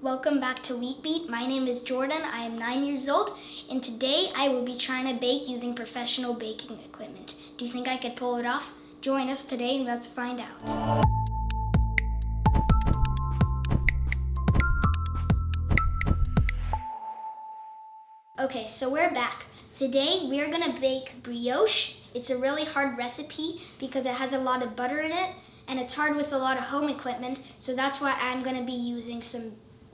Welcome back to Wheat Beat. My name is Jordan. I am 9 years old, and today I will be trying to bake using professional baking equipment. Do you think I could pull it off? Join us today and let's find out. Okay, so we're back. Today we're gonna bake brioche. It's a really hard recipe because it has a lot of butter in it, and it's hard with a lot of home equipment, so that's why I'm gonna be using some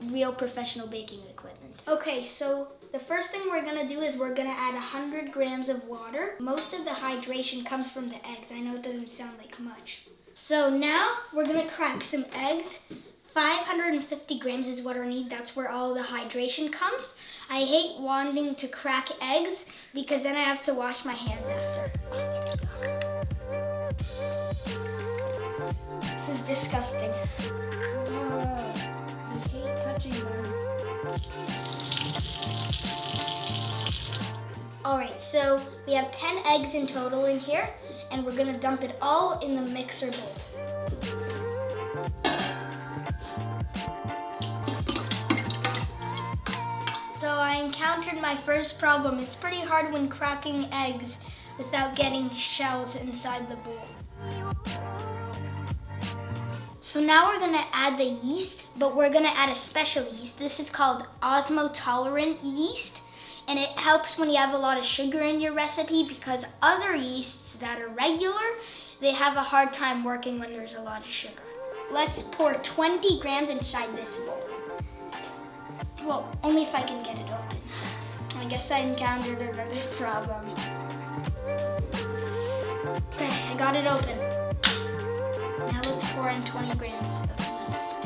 real professional baking equipment. Okay, so the first thing we're gonna do is we're gonna add 100 grams of water. Most of the hydration comes from the eggs. I know it doesn't sound like much. So now we're gonna crack some eggs. 550 grams is what I need. That's where all the hydration comes. I hate wanting to crack eggs because then I have to wash my hands after. This is disgusting. I hate touching them. All right, so we have 10 eggs in total in here, and we're gonna dump it all in the mixer bowl. So I encountered my first problem. It's pretty hard when cracking eggs without getting shells inside the bowl. So now we're gonna add the yeast, but we're gonna add a special yeast. This is called osmotolerant yeast, and it helps when you have a lot of sugar in your recipe because other yeasts that are regular, they have a hard time working when there's a lot of sugar. Let's pour 20 grams inside this bowl. Well, only if I can get it open. I guess I encountered another problem. Okay, I got it open. Now let's pour in 20 grams of yeast.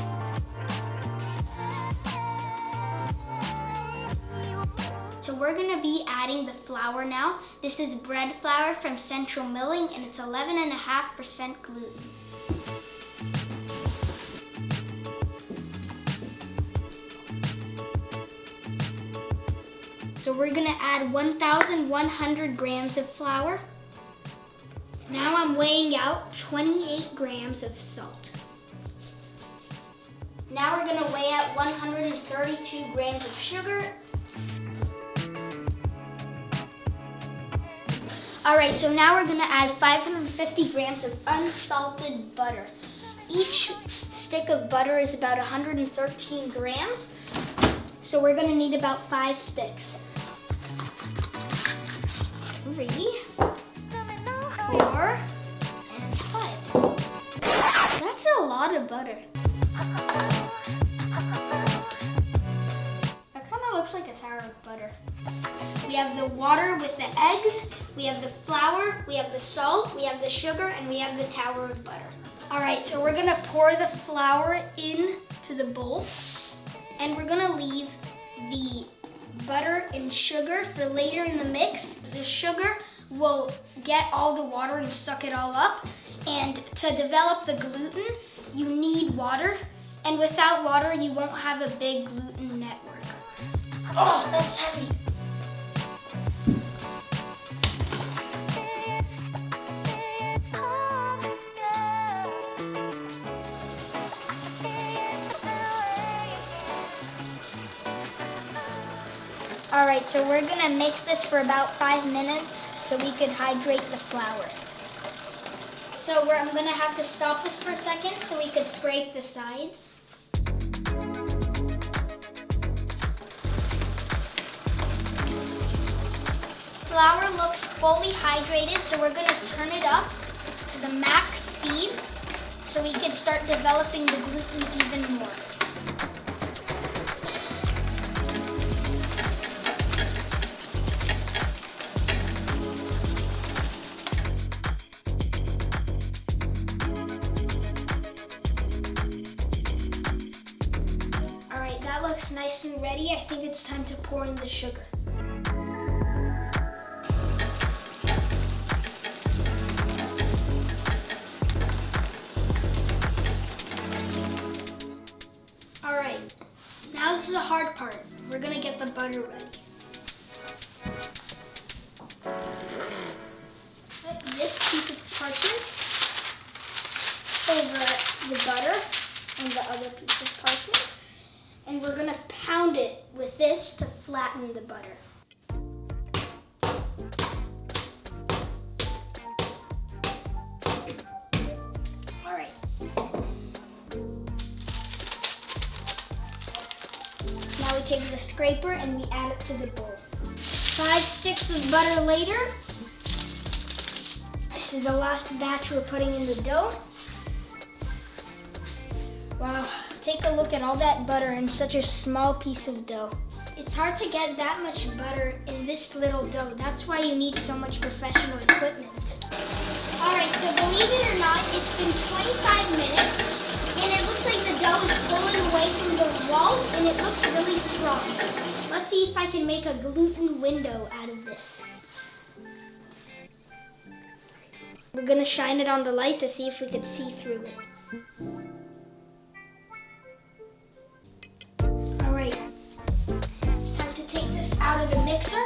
So we're gonna be adding the flour now. This is bread flour from Central Milling, and it's 11.5% gluten. So we're gonna add 1,100 grams of flour. Now I'm weighing out 28 grams of salt. Now we're gonna weigh out 132 grams of sugar. All right, so now we're gonna add 550 grams of unsalted butter. Each stick of butter is about 113 grams, so we're gonna need about 5 sticks. 3, 4, and 5. That's a lot of butter. That kind of looks like a tower of butter. We have the water with the eggs, we have the flour, we have the salt, we have the sugar, and we have the tower of butter. All right, so we're gonna pour the flour into the bowl, and we're gonna leave the butter and sugar for later in the mix. The sugar will get all the water and suck it all up. And to develop the gluten, you need water. And without water, you won't have a big gluten network. Oh, that's heavy. All right, so we're gonna mix this for about 5 minutes so we could hydrate the flour. So I'm gonna have to stop this for a second so we could scrape the sides. Flour looks fully hydrated, so we're gonna turn it up to the max speed so we could start developing the gluten even more. That looks nice and ready. I think it's time to pour in the sugar. All right, now this is the hard part. We're gonna get the butter ready. Put this piece of parchment over the butter and the other piece of parchment. And we're gonna around it with this to flatten the butter. All right. Now we take the scraper and we add it to the bowl. 5 sticks of butter later. This is the last batch we're putting in the dough. Wow, take a look at all that butter in such a small piece of dough. It's hard to get that much butter in this little dough. That's why you need so much professional equipment. All right, so believe it or not, it's been 25 minutes and it looks like the dough is pulling away from the walls and it looks really strong. Let's see if I can make a gluten window out of this. We're gonna shine it on the light to see if we can see through it. All right, it's time to take this out of the mixer.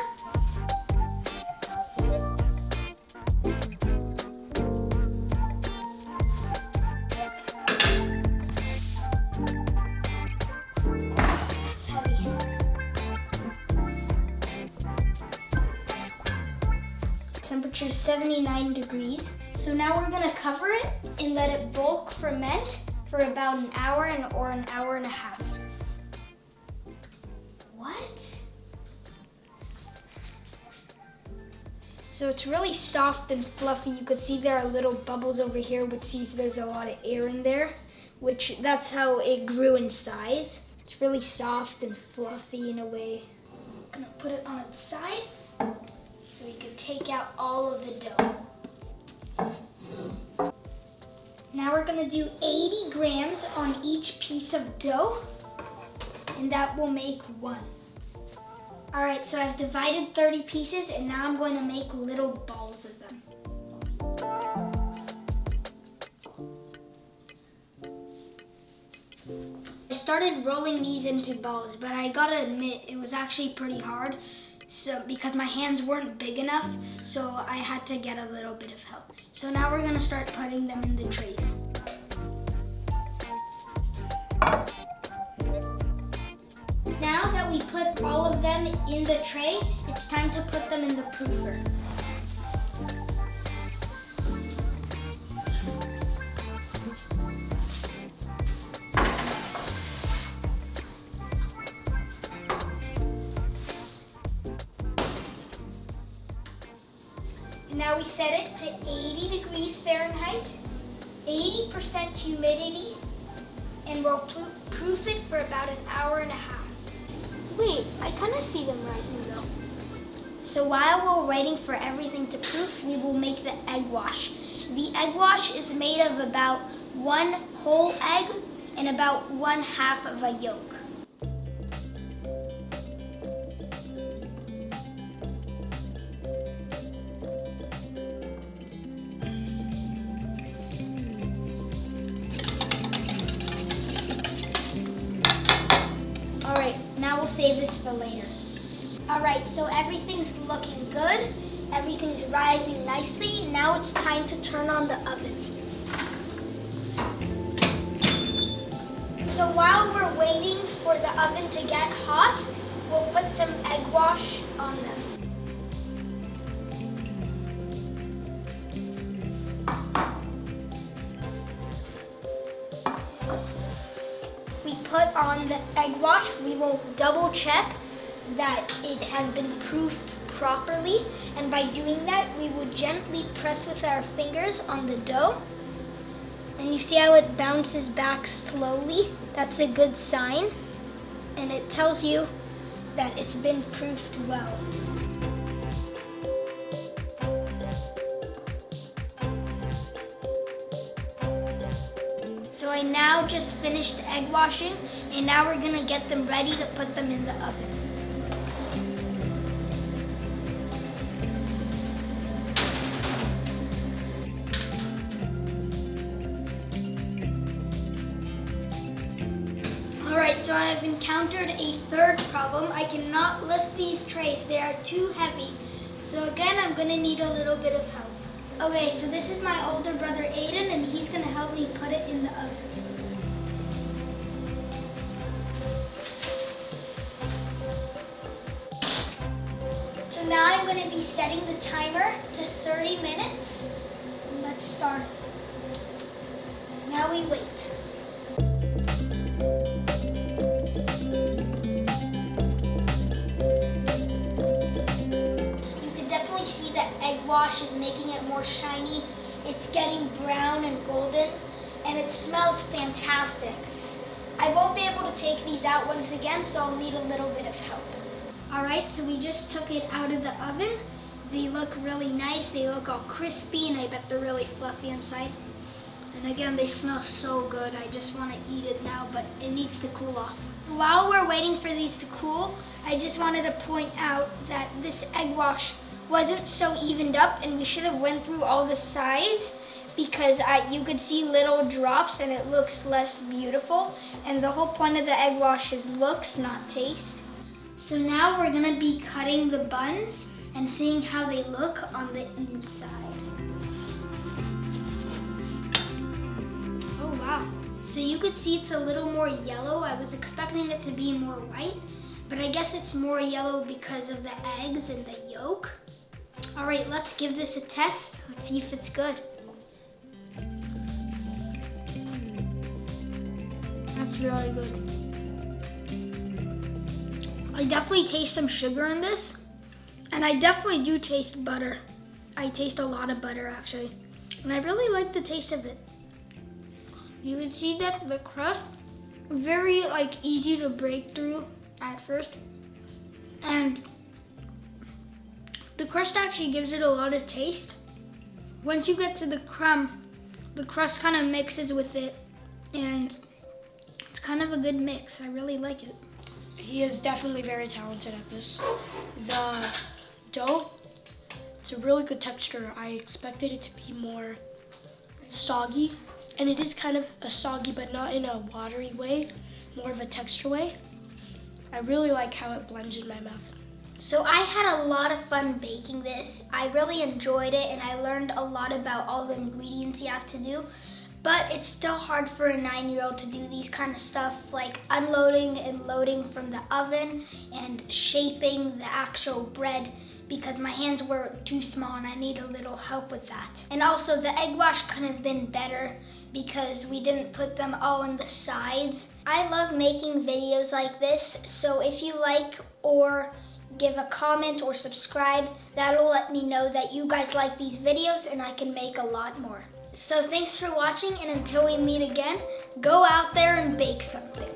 That's heavy. Temperature is 79 degrees. So now we're gonna cover it and let it bulk ferment for about an hour or an hour and a half. What? So it's really soft and fluffy. You could see there are little bubbles over here, which sees there's a lot of air in there, which that's how it grew in size. It's really soft and fluffy in a way. I'm gonna put it on its side so we can take out all of the dough. Now we're gonna do 80 grams on each piece of dough, and that will make 1. All right, so I've divided 30 pieces, and now I'm going to make little balls of them. I started rolling these into balls, but I gotta admit, it was actually pretty hard. So because my hands weren't big enough, so I had to get a little bit of help. So now we're gonna start putting them in the trays. Now that we put all of them in the tray, it's time to put them in the proofer. And now we set it to 80 degrees Fahrenheit, 80% humidity, and we'll proof it for about an hour and a half. Wait, I kind of see them rising though. So while we're waiting for everything to proof, we will make the egg wash. The egg wash is made of about 1 whole egg and about 1/2 of a yolk. All right, now we'll save this for later. All right, so everything's looking good. Everything's rising nicely. And now it's time to turn on the oven. So while we're waiting for the oven to get hot, we'll put some egg wash on them. We put on the egg wash. We will double check that it has been proofed properly, and by doing that we will gently press with our fingers on the dough, and you see how it bounces back slowly. That's a good sign, and it tells you that it's been proofed well. So I now just finished egg washing, and now we're gonna get them ready to put them in the oven. All right, so I've encountered a third problem. I cannot lift these trays, they are too heavy. So again, I'm gonna need a little bit of help. Okay, so this is my older brother Aiden, and he's gonna help me put it in the oven. going to be setting the timer to 30 minutes. Let's start. Now we wait. You can definitely see that egg wash is making it more shiny. It's getting brown and golden, and it smells fantastic. I won't be able to take these out once again, so I'll need a little bit of help. All right, so we just took it out of the oven. They look really nice. They look all crispy, and I bet they're really fluffy inside. And again, they smell so good. I just want to eat it now, but it needs to cool off. While we're waiting for these to cool, I just wanted to point out that this egg wash wasn't so evened up, and we should have went through all the sides because you could see little drops and it looks less beautiful. And the whole point of the egg wash is looks, not taste. So now we're gonna be cutting the buns and seeing how they look on the inside. Oh wow. So you could see it's a little more yellow. I was expecting it to be more white, but I guess it's more yellow because of the eggs and the yolk. All right, let's give this a test. Let's see if it's good. That's really good. I definitely taste some sugar in this, and I definitely do taste butter. I taste a lot of butter actually, and I really like the taste of it. You can see that the crust, very easy to break through at first, and the crust actually gives it a lot of taste. Once you get to the crumb, the crust kind of mixes with it, and it's kind of a good mix. I really like it. He is definitely very talented at this. The dough, it's a really good texture. I expected it to be more soggy, and it is kind of a soggy, but not in a watery way, more of a texture way. I really like how it blends in my mouth. So I had a lot of fun baking this. I really enjoyed it, and I learned a lot about all the ingredients you have to do. But it's still hard for a 9-year-old to do these kind of stuff, like unloading and loading from the oven and shaping the actual bread, because my hands were too small and I need a little help with that. And also the egg wash could have been better because we didn't put them all on the sides. I love making videos like this, so if you like or give a comment or subscribe, that'll let me know that you guys like these videos and I can make a lot more. So thanks for watching, and until we meet again, go out there and bake something.